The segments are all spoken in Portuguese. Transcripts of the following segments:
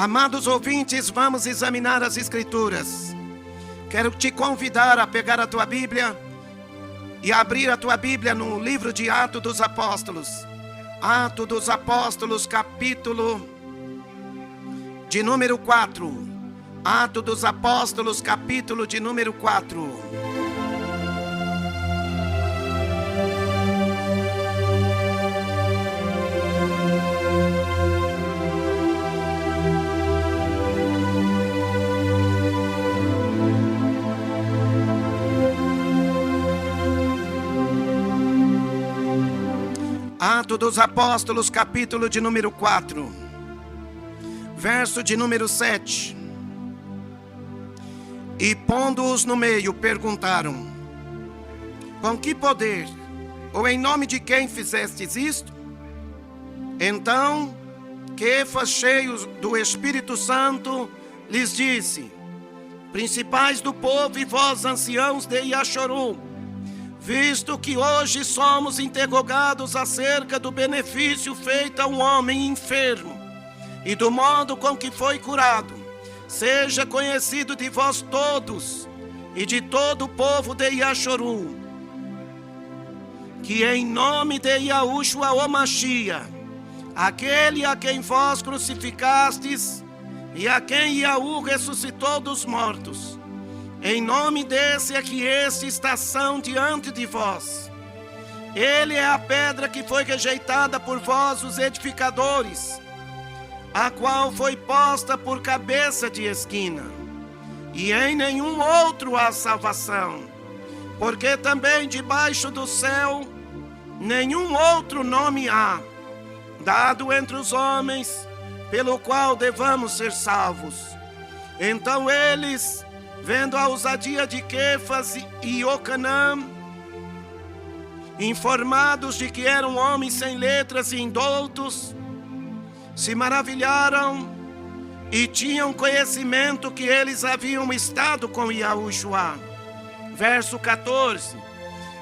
Amados ouvintes, vamos examinar as Escrituras. Quero te convidar a pegar a tua Bíblia e abrir a tua Bíblia no livro de Atos dos Apóstolos. Atos dos Apóstolos, capítulo de número 4. Atos dos Apóstolos, capítulo de número 4. Atos dos Apóstolos, capítulo de número 4, verso de número 7. E pondo-os no meio, perguntaram: com que poder, ou em nome de quem fizestes isto? Então, Quefas, cheio do Espírito Santo, lhes disse: principais do povo e vós, anciãos de Iaxorum, visto que hoje somos interrogados acerca do benefício feito a um homem enfermo e do modo com que foi curado, seja conhecido de vós todos e de todo o povo de Iaxorum, que em nome de Yahushua o Machia, aquele a quem vós crucificastes e a quem Yahu ressuscitou dos mortos, em nome desse é que este estação diante de vós. Ele é a pedra que foi rejeitada por vós, os edificadores, a qual foi posta por cabeça de esquina, e em nenhum outro há salvação, porque também debaixo do céu nenhum outro nome há, dado entre os homens, pelo qual devamos ser salvos. Então eles, vendo a ousadia de Quefas e Iocanã, informados de que eram homens sem letras e indoutos, se maravilharam e tinham conhecimento que eles haviam estado com Yahushua. Verso 14.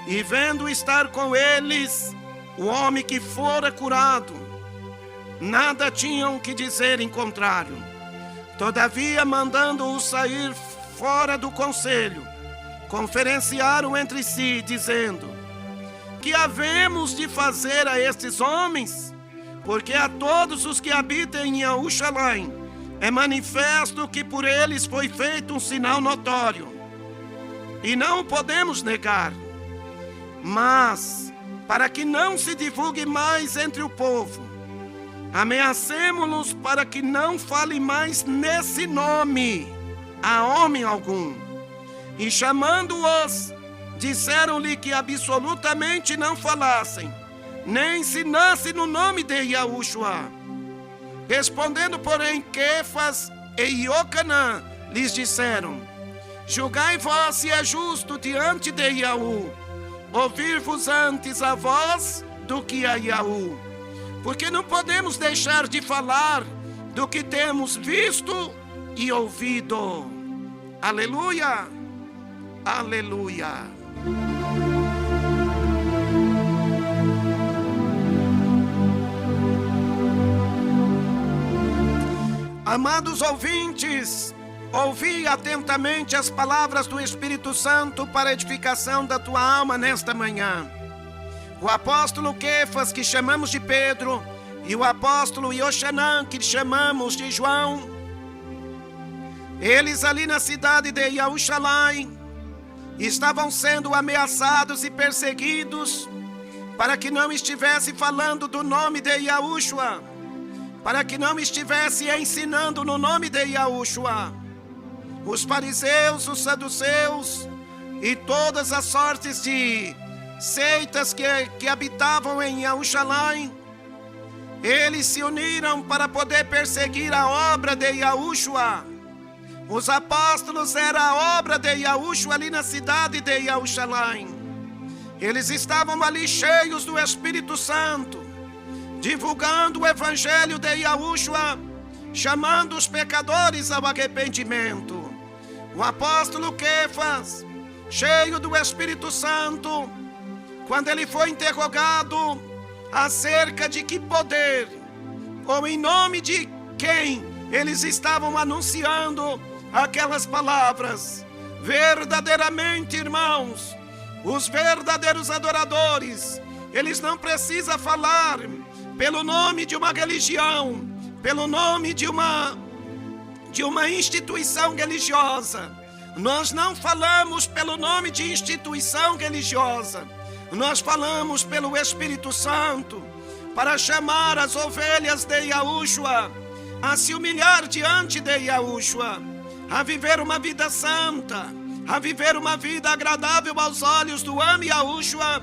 E vendo estar com eles o homem que fora curado, nada tinham que dizer em contrário. Todavia, mandando-o sair fora do conselho, conferenciaram entre si, dizendo: que havemos de fazer a estes homens? Porque a todos os que habitam em Yahushalaim é manifesto que por eles foi feito um sinal notório, e não o podemos negar. Mas, para que não se divulgue mais entre o povo, ameacemo-los para que não fale mais nesse nome a homem algum. E chamando-os, disseram-lhe que absolutamente não falassem, nem ensinassem no nome de Yahushua. Respondendo, porém, Quefas e Iocanã lhes disseram: julgai vós se é justo diante de Yahu ouvir-vos antes a vós do que a Yahu, porque não podemos deixar de falar do que temos visto e ouvido. Aleluia, aleluia. Amados ouvintes, ouvi atentamente as palavras do Espírito Santo para a edificação da tua alma nesta manhã. O apóstolo Quefas, que chamamos de Pedro, e o apóstolo Iocanã, que chamamos de João, eles ali na cidade de Yahushalaim estavam sendo ameaçados e perseguidos para que não estivesse falando do nome de Yahushua, para que não estivesse ensinando no nome de Yahushua. Os fariseus, os saduceus e todas as sortes de seitas que habitavam em Yahushalaim, eles se uniram para poder perseguir a obra de Yahushua. Os apóstolos eram a obra de Yahushua ali na cidade de Yahushalaim. Eles estavam ali cheios do Espírito Santo, divulgando o evangelho de Yahushua, chamando os pecadores ao arrependimento. O apóstolo Quefas, cheio do Espírito Santo, quando ele foi interrogado acerca de que poder, ou em nome de quem eles estavam anunciando aquelas palavras. Verdadeiramente, irmãos, os verdadeiros adoradores, eles não precisam falar pelo nome de uma religião, pelo nome de uma instituição religiosa. Nós não falamos pelo nome de instituição religiosa. Nós falamos pelo Espírito Santo, para chamar as ovelhas de Yahushua a se humilhar diante de Yahushua, a viver uma vida santa, a viver uma vida agradável aos olhos do Ame Yahushua,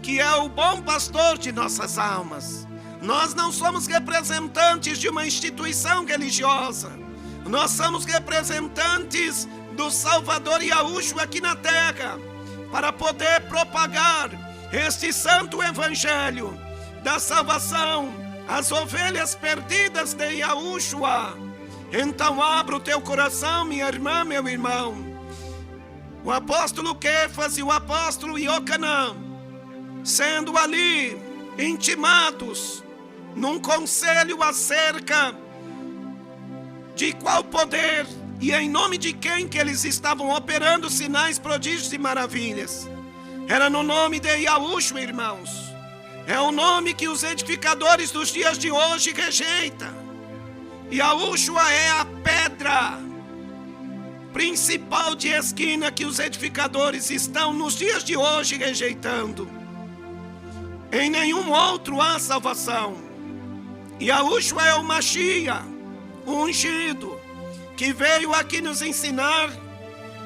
que é o bom pastor de nossas almas. Nós não somos representantes de uma instituição religiosa. Nós somos representantes do Salvador Yahushua aqui na terra, para poder propagar este santo evangelho da salvação às ovelhas perdidas de Yahushua. Então abra o teu coração, minha irmã, meu irmão. O apóstolo Kefas e o apóstolo Iocanã, sendo ali intimados num conselho acerca de qual poder e em nome de quem que eles estavam operando sinais, prodígios e maravilhas. Era no nome de Yahushua, irmãos. É o nome que os edificadores dos dias de hoje rejeitam. Yahushua é a pedra principal de esquina que os edificadores estão nos dias de hoje rejeitando. Em nenhum outro há salvação. Yahushua é o Mashiach, o ungido, que veio aqui nos ensinar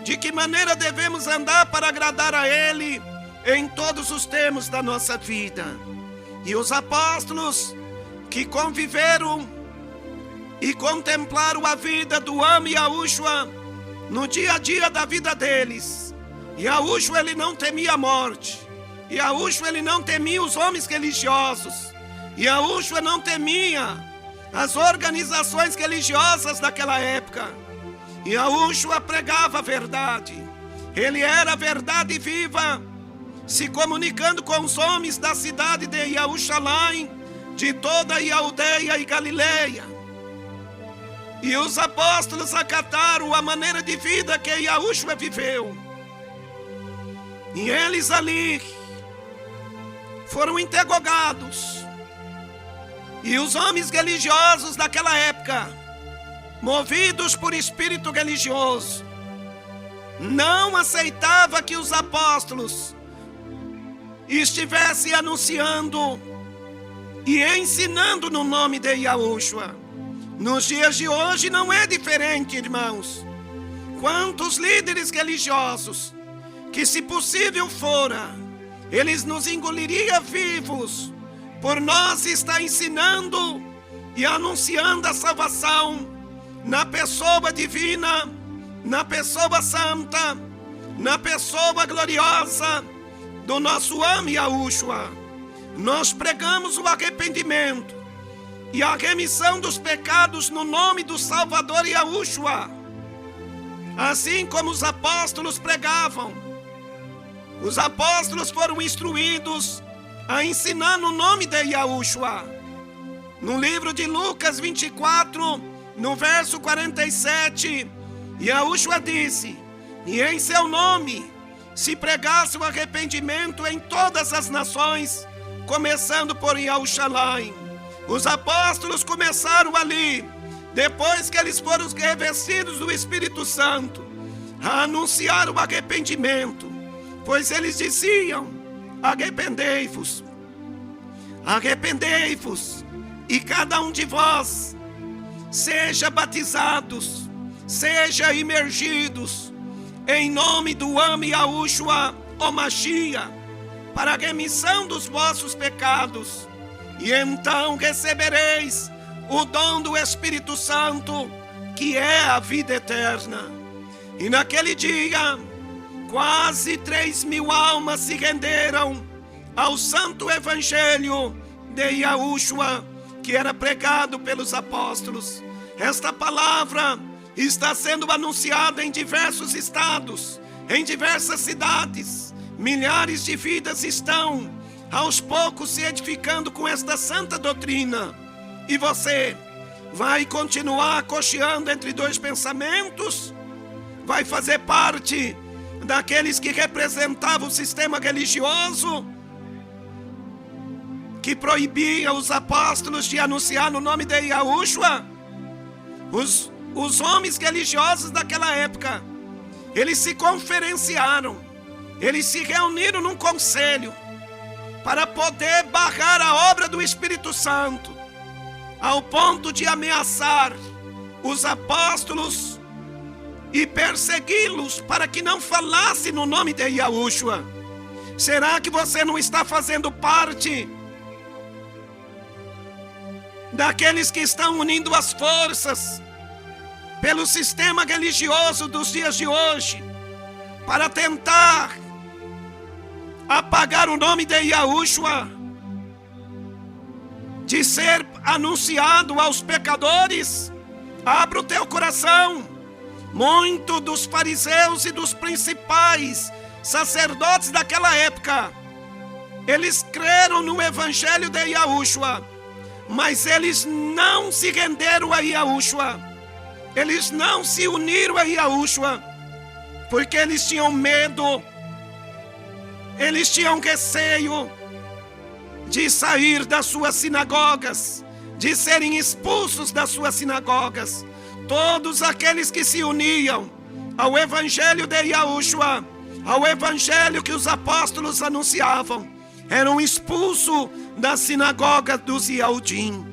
de que maneira devemos andar para agradar a Ele em todos os termos da nossa vida. E os apóstolos que conviveram e contemplaram a vida do Ame Yahushua no dia a dia da vida deles. Yahushua, ele não temia a morte. Yahushua, ele não temia os homens religiosos. Yahushua não temia as organizações religiosas daquela época. Yahushua pregava a verdade. Ele era a verdade viva, se comunicando com os homens da cidade de Yerushalayim, de toda a Iudeia e Galileia. E os apóstolos acataram a maneira de vida que Yahushua viveu. E eles ali foram interrogados. E os homens religiosos daquela época, movidos por espírito religioso, não aceitavam que os apóstolos estivessem anunciando e ensinando no nome de Yahushua. Nos dias de hoje não é diferente, irmãos. Quantos líderes religiosos que, se possível fora, eles nos engoliriam vivos por nós estar ensinando e anunciando a salvação na pessoa divina, na pessoa santa, na pessoa gloriosa do nosso Ame Yahushua. Nós pregamos o arrependimento e a remissão dos pecados no nome do Salvador Yahushua, assim como os apóstolos pregavam. Os apóstolos foram instruídos a ensinar no nome de Yahushua. No livro de Lucas 24, no verso 47, Yahushua disse: e em seu nome se pregasse o arrependimento em todas as nações, começando por Yerushalayim. Os apóstolos começaram ali, depois que eles foram revestidos do Espírito Santo, a anunciar o arrependimento, pois eles diziam: arrependei-vos, arrependei-vos, e cada um de vós seja batizados, seja imergidos em nome do Ame Yahushua, o Mashiach, para a remissão dos vossos pecados, e então recebereis o dom do Espírito Santo, que é a vida eterna. E naquele dia, quase 3.000 almas se renderam ao santo evangelho de Yahushua, que era pregado pelos apóstolos. Esta palavra está sendo anunciada em diversos estados, em diversas cidades. Milhares de vidas estão aos poucos se edificando com esta santa doutrina. E você vai continuar cocheando entre dois pensamentos, vai fazer parte daqueles que representavam o sistema religioso, que proibia os apóstolos de anunciar no nome de Yahushua. Os homens religiosos daquela época, eles se conferenciaram, eles se reuniram num conselho para poder barrar a obra do Espírito Santo, ao ponto de ameaçar os apóstolos e persegui-los para que não falassem no nome de Yahushua. Será que você não está fazendo parte daqueles que estão unindo as forças pelo sistema religioso dos dias de hoje para tentar apagar o nome de Yahushua de ser anunciado aos pecadores? Abra o teu coração. Muitos dos fariseus e dos principais sacerdotes daquela época, eles creram no evangelho de Yahushua, mas eles não se renderam a Yahushua, eles não se uniram a Yahushua, porque eles tinham medo, eles tinham receio de sair das suas sinagogas, de serem expulsos das suas sinagogas. Todos aqueles que se uniam ao evangelho de Yahushua, ao evangelho que os apóstolos anunciavam, eram expulsos da sinagoga dos Yahudim.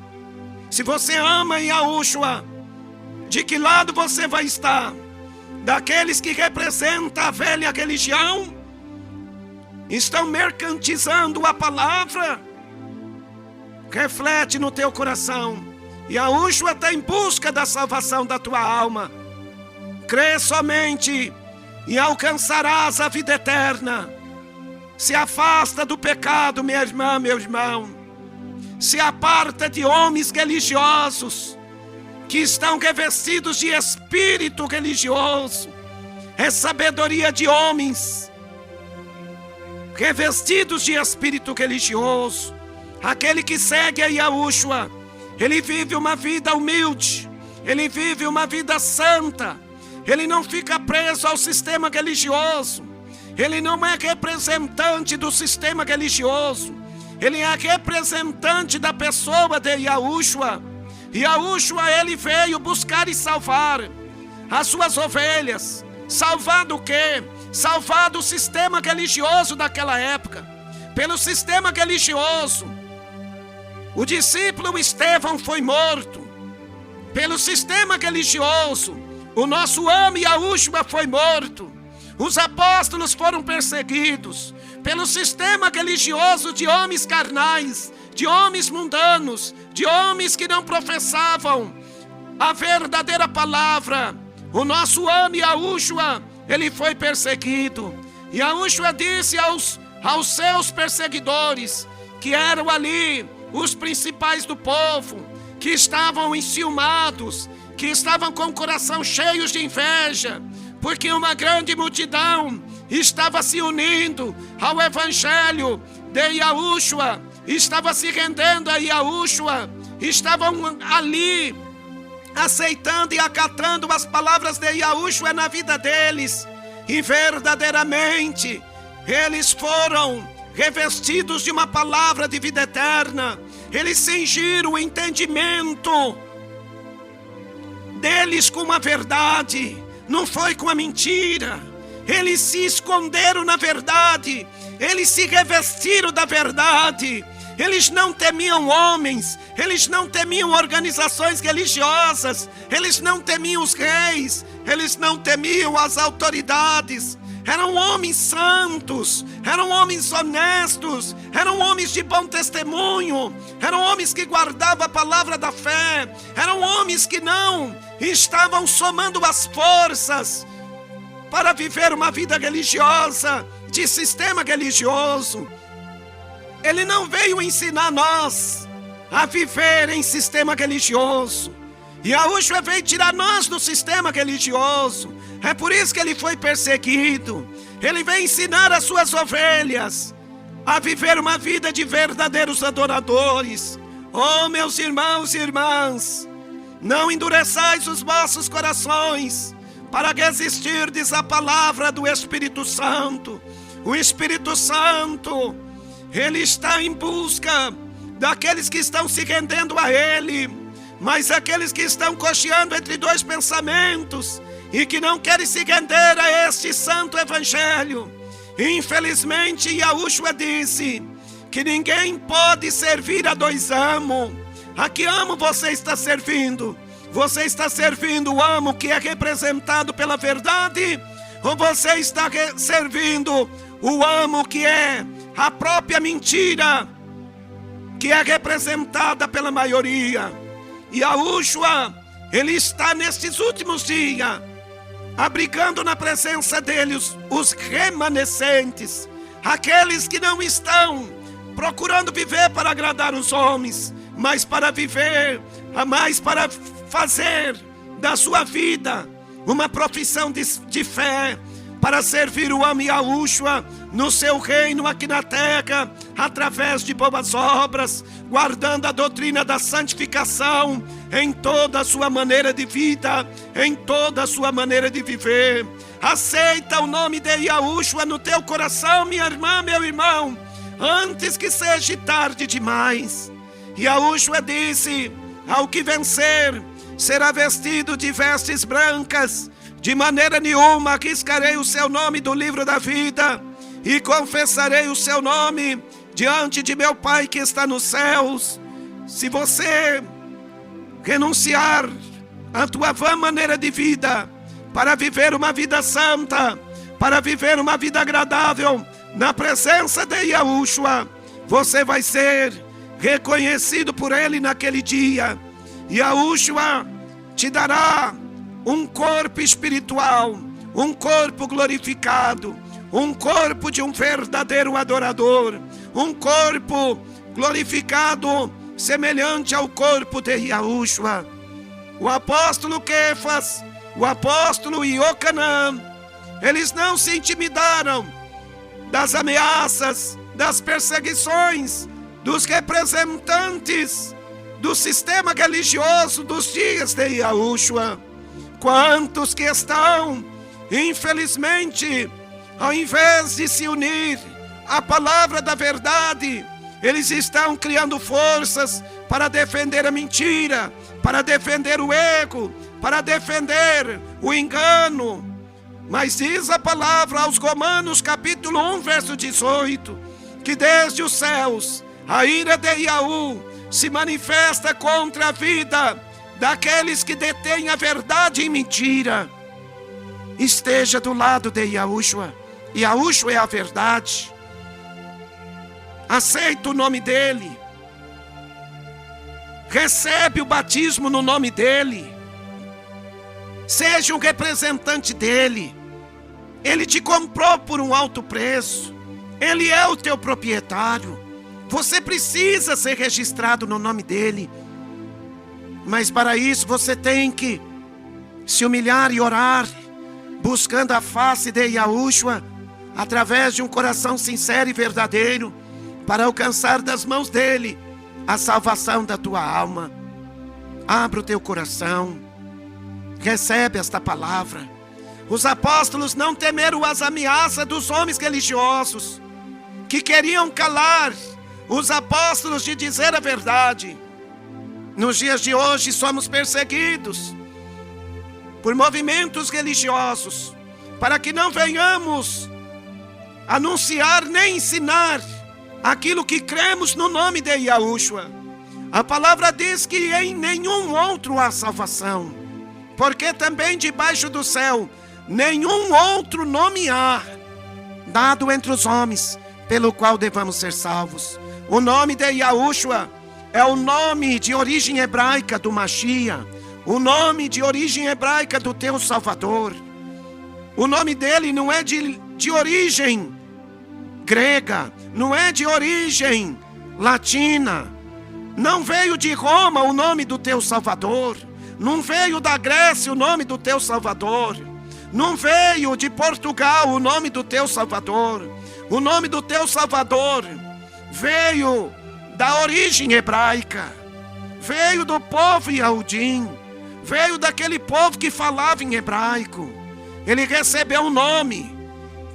Se você ama Yahushua, de que lado você vai estar? Daqueles que representam a velha religião? Estão mercantilizando a palavra? Reflete no teu coração. Yahushua está em busca da salvação da tua alma. Crê somente e alcançarás a vida eterna. Se afasta do pecado, minha irmã, meu irmão. Se aparta de homens religiosos que estão revestidos de espírito religioso. É sabedoria de homens revestidos de espírito religioso. Aquele que segue a Yahushua, ele vive uma vida humilde, ele vive uma vida santa, ele não fica preso ao sistema religioso, ele não é representante do sistema religioso, ele é representante da pessoa de Yahushua. Yahushua, ele veio buscar e salvar as suas ovelhas. Salvar do quê? Salvar do sistema religioso daquela época. Pelo sistema religioso, o discípulo Estevão foi morto. Pelo sistema religioso, o nosso amo Yahushua foi morto. Os apóstolos foram perseguidos. Pelo sistema religioso de homens carnais, de homens mundanos, de homens que não professavam a verdadeira palavra, o nosso amo Yahushua, ele foi perseguido. Yahushua disse aos seus perseguidores, que eram ali os principais do povo, que estavam enciumados, que estavam com o coração cheios de inveja, porque uma grande multidão estava se unindo ao evangelho de Yahushua, estava se rendendo a Yahushua, estavam ali aceitando e acatando as palavras de Yahushua na vida deles, e verdadeiramente eles foram revestidos de uma palavra de vida eterna. Eles cingiram o entendimento deles com a verdade, não foi com a mentira. Eles se esconderam na verdade, eles se revestiram da verdade. Eles não temiam homens, eles não temiam organizações religiosas, eles não temiam os reis, eles não temiam as autoridades. Eram homens santos, eram homens honestos, eram homens de bom testemunho, eram homens que guardavam a palavra da fé, eram homens que não estavam somando as forças para viver uma vida religiosa, de sistema religioso. Ele não veio ensinar nós a viver em sistema religioso. Yahushua veio tirar nós do sistema religioso. É por isso que ele foi perseguido. Ele veio ensinar as suas ovelhas a viver uma vida de verdadeiros adoradores. Oh, meus irmãos e irmãs, Não endureçais os vossos corações, para resistirdes à palavra do Espírito Santo. O Espírito Santo, Ele está em busca daqueles que estão se rendendo a Ele, mas aqueles que estão cocheando entre dois pensamentos e que não querem se render a este santo evangelho. Infelizmente, Yahushua disse que ninguém pode servir a dois amos. A que amo você está servindo? Você está servindo o amo que é representado pela verdade? Ou você está servindo o amo que é a própria mentira, que é representada pela maioria? E Yahushua, Ele está nestes últimos dias abrigando na presença dele os remanescentes, aqueles que não estão procurando viver para agradar os homens, mas para viver, mais para fazer da sua vida uma profissão de fé, para servir o amo Yahushua no seu reino aqui na terra, através de boas obras, guardando a doutrina da santificação em toda a sua maneira de vida, em toda a sua maneira de viver. Aceita o nome de Yahushua no teu coração, minha irmã, meu irmão, antes que seja tarde demais. Yahushua disse: ao que vencer será vestido de vestes brancas, de maneira nenhuma arriscarei o seu nome do livro da vida, e confessarei o seu nome diante de meu Pai que está nos céus. Se você renunciar à tua vã maneira de vida, para viver uma vida santa, para viver uma vida agradável na presença de Yahushua, você vai ser reconhecido por Ele naquele dia. Yahushua te dará um corpo espiritual, um corpo glorificado, um corpo de um verdadeiro adorador, um corpo glorificado semelhante ao corpo de Yahushua. O apóstolo Kefas, o apóstolo Iocanã, eles não se intimidaram das ameaças, das perseguições dos representantes do sistema religioso dos dias de Yahushua. Quantos que estão, infelizmente, ao invés de se unir à palavra da verdade, eles estão criando forças para defender a mentira, para defender o erro, para defender o engano. Mas diz a palavra aos Romanos capítulo 1, verso 18, que desde os céus a ira de Yahu se manifesta contra a vida daqueles que detêm a verdade em mentira. Esteja do lado de Yahushua. Yahushua é a verdade. Aceita o nome dele. Recebe o batismo no nome dele. Seja um representante dele. Ele te comprou por um alto preço. Ele é o teu proprietário. Você precisa ser registrado no nome dele. Mas para isso você tem que se humilhar e orar, buscando a face de Yahushua, através de um coração sincero e verdadeiro, para alcançar das mãos dele a salvação da tua alma. Abra o teu coração, recebe esta palavra. Os apóstolos não temeram as ameaças dos homens religiosos, que queriam calar os apóstolos de dizer a verdade. Nos dias de hoje somos perseguidos por movimentos religiosos, para que não venhamos anunciar nem ensinar aquilo que cremos no nome de Yahushua. A palavra diz que em nenhum outro há salvação, porque também debaixo do céu nenhum outro nome há dado entre os homens pelo qual devamos ser salvos. O nome de Yahushua é o nome de origem hebraica do Mashiach, o nome de origem hebraica do teu Salvador. O nome dele não é de origem grega, não é de origem latina. Não veio de Roma o nome do teu Salvador, não veio da Grécia o nome do teu Salvador, não veio de Portugal o nome do teu Salvador. O nome do teu Salvador veio da origem hebraica, veio do povo Yahudim, veio daquele povo que falava em hebraico. Ele recebeu um nome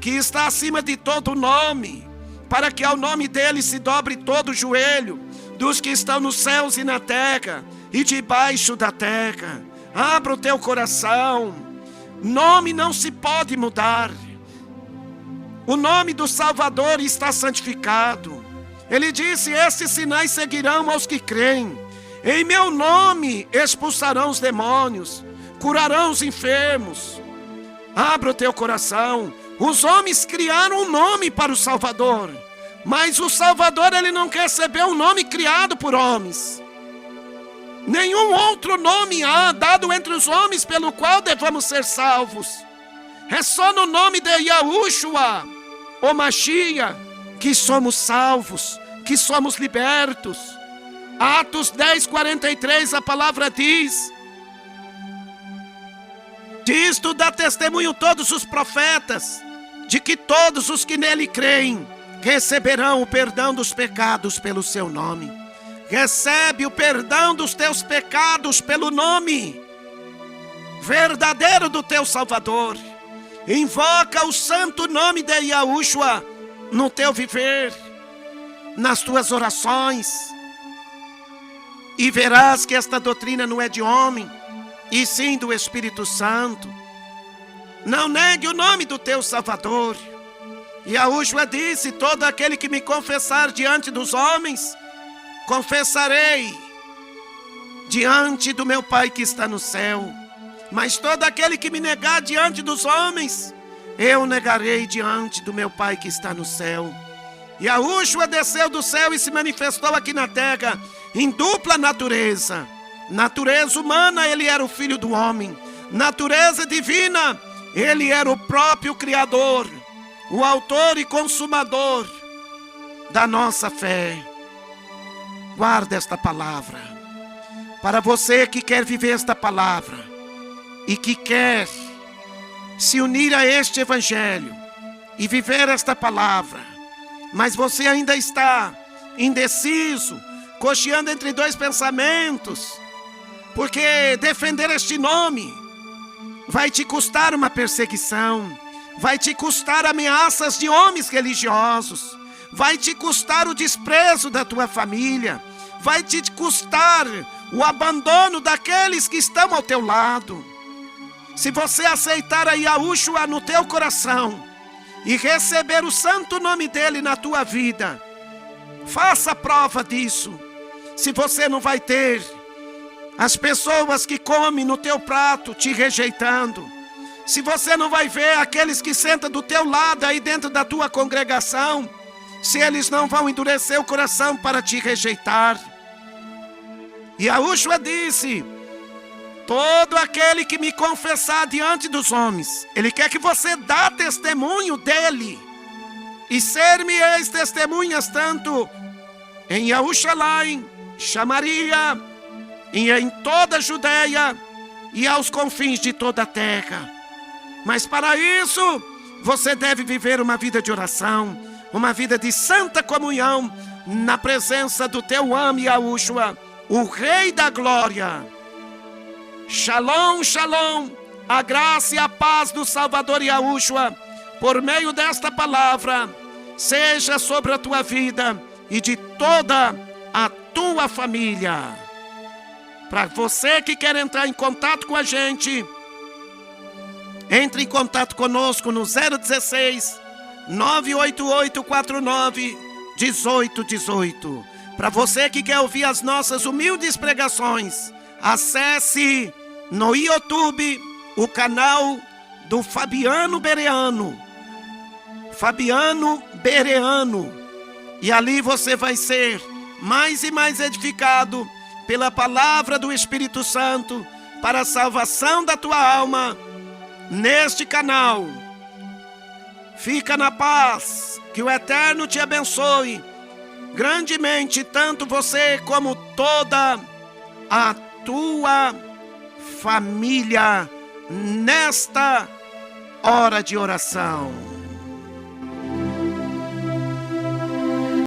que está acima de todo nome, para que ao nome dele se dobre todo o joelho dos que estão nos céus e na terra e debaixo da terra. Abra o teu coração. Nome não se pode mudar. O nome do Salvador está santificado. Ele disse: estes sinais seguirão aos que creem. Em meu nome expulsarão os demônios, curarão os enfermos. Abra o teu coração. Os homens criaram um nome para o Salvador, mas o Salvador, ele não recebeu um nome criado por homens. Nenhum outro nome há dado entre os homens pelo qual devamos ser salvos. É só no nome de Yahushua, o Mashiach, que somos salvos, que somos libertos. Atos 10:43, a palavra diz: disto dá testemunho todos os profetas, de que todos os que nele creem receberão o perdão dos pecados pelo seu nome. Recebe o perdão dos teus pecados pelo nome verdadeiro do teu Salvador. Invoca o santo nome de Yahushua no teu viver, nas tuas orações, e verás que esta doutrina não é de homem, e sim do Espírito Santo. Não negue o nome do teu Salvador. Yahushua disse: todo aquele que me confessar diante dos homens, confessarei diante do meu Pai que está no céu. Mas todo aquele que me negar diante dos homens, eu negarei diante do meu Pai que está no céu. Yahushua desceu do céu e se manifestou aqui na terra em dupla natureza. Natureza humana, ele era o Filho do homem. Natureza divina, ele era o próprio Criador, o autor e consumador da nossa fé. Guarda esta palavra. Para você que quer viver esta palavra e que quer se unir a este evangelho e viver esta palavra, mas você ainda está indeciso, cocheando entre dois pensamentos, porque defender este nome vai te custar uma perseguição, vai te custar ameaças de homens religiosos, vai te custar o desprezo da tua família, vai te custar o abandono daqueles que estão ao teu lado. Se você aceitar a Yahushua no teu coração e receber o santo nome dele na tua vida, faça prova disso. Se você não vai ter as pessoas que comem no teu prato te rejeitando, se você não vai ver aqueles que sentam do teu lado aí dentro da tua congregação, se eles não vão endurecer o coração para te rejeitar. E Yahushua disse: todo aquele que me confessar diante dos homens, ele quer que você dê testemunho dele, e ser-me-eis testemunhas tanto em Jerusalém, Samaria, e em toda a Judeia e aos confins de toda a terra. Mas para isso, você deve viver uma vida de oração, uma vida de santa comunhão, na presença do teu amo Yahushua, o Rei da Glória. Shalom, shalom, a graça e a paz do Salvador Yahushua, por meio desta palavra, seja sobre a tua vida e de toda a tua família. Para você que quer entrar em contato com a gente, entre em contato conosco no 016 988 49 1818. Para você que quer ouvir as nossas humildes pregações, acesse no YouTube o canal do Fabiano Bereano. Fabiano Bereano. E ali você vai ser mais e mais edificado pela palavra do Espírito Santo para a salvação da tua alma neste canal. Fica na paz, que o Eterno te abençoe grandemente, tanto você como toda a tua família, nesta hora de oração.